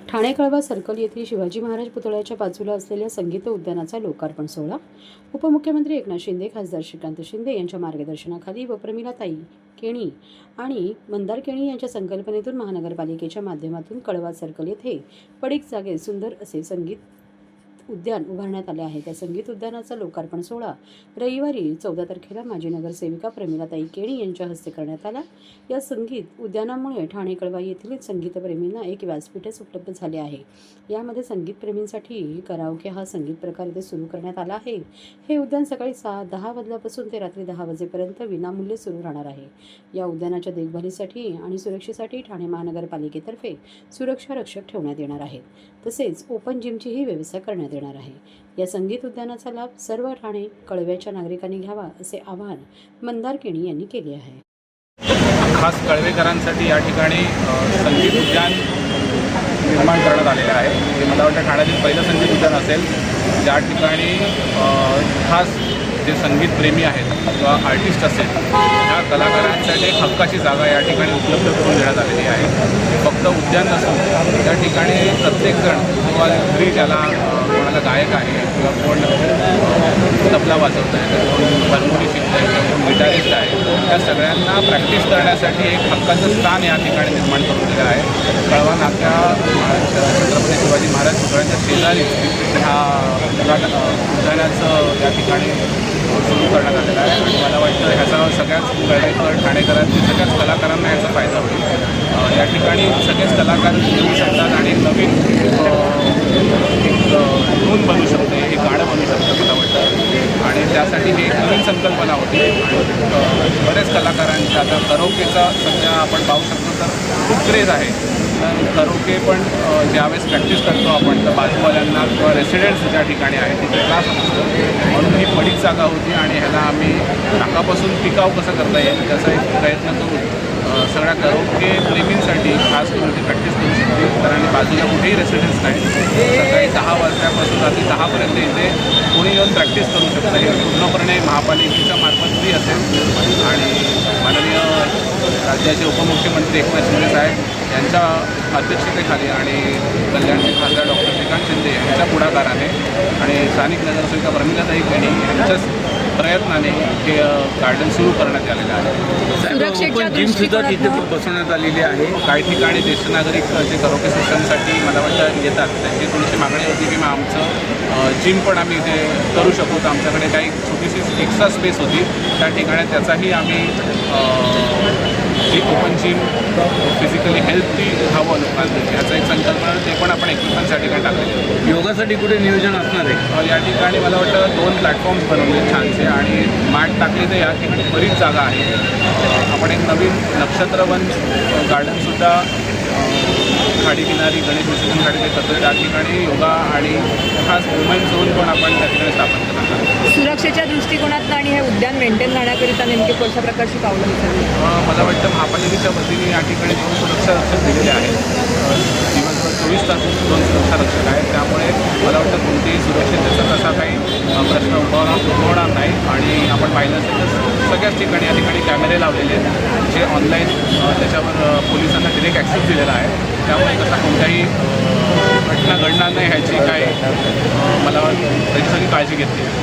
ठाणे कळवा सर्कल येथील शिवाजी महाराज पुतळ्याच्या बाजूला असलेल्या संगीत उद्यानाचा लोकार्पण सोहळा उपमुख्यमंत्री एकनाथ शिंदे, खासदार श्रीकांत शिंदे यांच्या मार्गदर्शनाखाली व प्रमिलाताई केणी आणि मंदार केणी यांच्या संकल्पनेतून महानगरपालिकेच्या माध्यमातून कळवा सर्कल येथे पडीक जागेत सुंदर असे संगीत उद्यान उभारण्यात आले आहे। त्या संगीत उद्यानाचा लोकार्पण सोहळा रविवारी 14 तारखेला माजी नगरसेविका प्रमिलाताई केणी यांच्या हस्ते करण्यात आला। या संगीत उद्यानामुळे ठाणे कळवा येथील संगीतप्रेमींना एक व्यासपीठच उपलब्ध झाले आहे। यामध्ये संगीतप्रेमींसाठी कराओके हा संगीत प्रकार इथे सुरू करण्यात आला आहे। हे उद्यान सकाळी 10 वाजल्यापासून ते रात्री 10 वाजेपर्यंत विनामूल्य सुरू राहणार आहे। या उद्यानाच्या देखभालीसाठी आणि सुरक्षेसाठी ठाणे महानगरपालिकेतर्फे सुरक्षा रक्षक ठेवण्यात येणार आहेत। तसेच ओपन जिमचीही व्यवस्था करण्यात येणार आहे। या संगीत उद्यानाचा लाभ सर्व ठाणे कळव्याच्या नागरिकांनी घ्यावा असे आवाहन मंदार केणी यांनी केले आहे। खास कळवेकरांसाठी या ठिकाणी संगीत उद्यान निर्माण करण्यात आलेलं आहे। हे मला वाटतं ठाण्यातील पहिलं संगीत उद्यान असेल ज्या ठिकाणी खास जे संगीतप्रेमी आहेत किंवा आर्टिस्ट असेल त्या कलाकारांसाठी एक हक्काची जागा या ठिकाणी उपलब्ध करून देण्यात आलेली आहे। हे फक्त उद्यान नसून त्या ठिकाणी प्रत्येकजण किंवा घरी ज्याला कोणाला गायक आहे किंवा कोण तबला वाजवत आहे, कोण हार्मोनी शिकत आहे किंवा कोण गिटारिस्ट आहे, त्या सगळ्यांना प्रॅक्टिस करण्यासाठी एक हक्काचं स्थान या ठिकाणी निर्माण करून दिलं आहे। कळवा नाक्या छत्रपती शिवाजी महाराज पुतळ्याच्या शेजारी ह्या उद्यानाचं या ठिकाणी सुरू करण्यात आलेला आहे आणि मला वाटतं ह्याचा सगळ्याच कळवेकर ठाणेकरांची सगळ्याच कलाकारांना याचा फायदा होईल। या ठिकाणी सगळेच कलाकार येऊ शकतात आणि नवीन एक धून बनू शकते, एक गाणं बनू शकतं मला वाटतं आणि त्यासाठी ही एक नवीन संकल्पना होती। आणि बरेच कलाकारांच्या आता करोकेचा सध्या आपण पाहू शकतो तर खूप क्रेज आहे। तर करोके पण ज्यावेळेस प्रॅक्टिस करतो आपण तर बाजूवाल्यांना किंवा रेसिडेंट्स ज्या ठिकाणी आहेत तिथे त्रास होतो, म्हणून ही पडीक जागा होती आणि ह्याला आम्ही टाकापासून टिकाव कसं करता येईल त्याचा एक प्रयत्न करून सगळ्या करोके प्रेमींसाठी खास करून ती प्रॅक्टिस करू शकते। कारण बाजूला कुठेही रेसिडेंट्स नाही, सकाळी 10 वाजल्यापासून रात्री 10पर्यंत इथे कोणी येऊन प्रॅक्टिस करू शकतं। हे पूर्णपणे महापालिकेच्या मार्फत फ्री असेल आणि माननीय राज्याचे उपमुख्यमंत्री एकनाथ शिंदे साहेब यांच्या अध्यक्षतेखाली आणि कल्याणचे खासदार डॉक्टर श्रीकांत शिंदे यांच्या पुढाकाराने आणि स्थानिक नगरसेविका प्रमिलाताई केणी यांच्याच प्रयत्नाने हे गार्डन सुरू करण्यात आलेलं आहे। जिम सुद्धा तिथे बसवण्यात आलेली आहे। काही ठिकाणी ज्येष्ठ नागरिक जे करोके सिस्टमसाठी मला वाटतं येतात त्यांची थोडीशी मागणी होती की मग आमचं जिम पण आम्ही इथे करू शकू, तर आमच्याकडे काही छोटीशी एक्स्ट्रा स्पेस होती त्या ठिकाणी त्याचाही आम्ही जी ओपन जिम फिजिकली हेल्थी हवं लोकांना ह्याचा एक संकल्पना ते पण आपण इक्विपमेंटसाठी काय टाकले। योगासाठी कुठे नियोजन असणार आहे? या ठिकाणी मला वाटतं 2 प्लॅटफॉर्म्स बनवले छानसे आणि मॅट टाकले तर या ठिकाणी बरीच जागा आहे। आपण एक नवीन नक्षत्रवन गार्डनसुद्धा खाडी किनारी गणेश विसर्जन खाडी ते करतो, त्या ठिकाणी योगा आणि खास वुमेन झोन पण आपण त्या ठिकाणी स्थापन करणार। सुरक्षेच्या दृष्टिकोनातून आणि हे उद्यान मेंटेन राहण्याकरिता नेमके कोणत्या प्रकारची पावलं उचलली? मला वाटतं महापालिकेच्या वतीने या ठिकाणी 2 सुरक्षा रक्षक दिलेले आहेत। दिवसभर 24 तास 2 सुरक्षा रक्षक आहेत, त्यामुळे मला वाटतं कोणतेही सुरक्षेचा तसा काही प्रश्न उद्भवणार नाही। आणि आपण पाहिलं असेल तर सगळ्याच ठिकाणी या ठिकाणी कॅमेरे लावलेले आहेत जे ऑनलाईन त्याच्यावर पोलिसांना डिरेक्ट ॲक्सेस दिलेला आहे, त्यामुळे तसा कोणत्याही घटना घडणार नाही ह्याची काय मला त्याची सगळी काळजी घेतली आहे।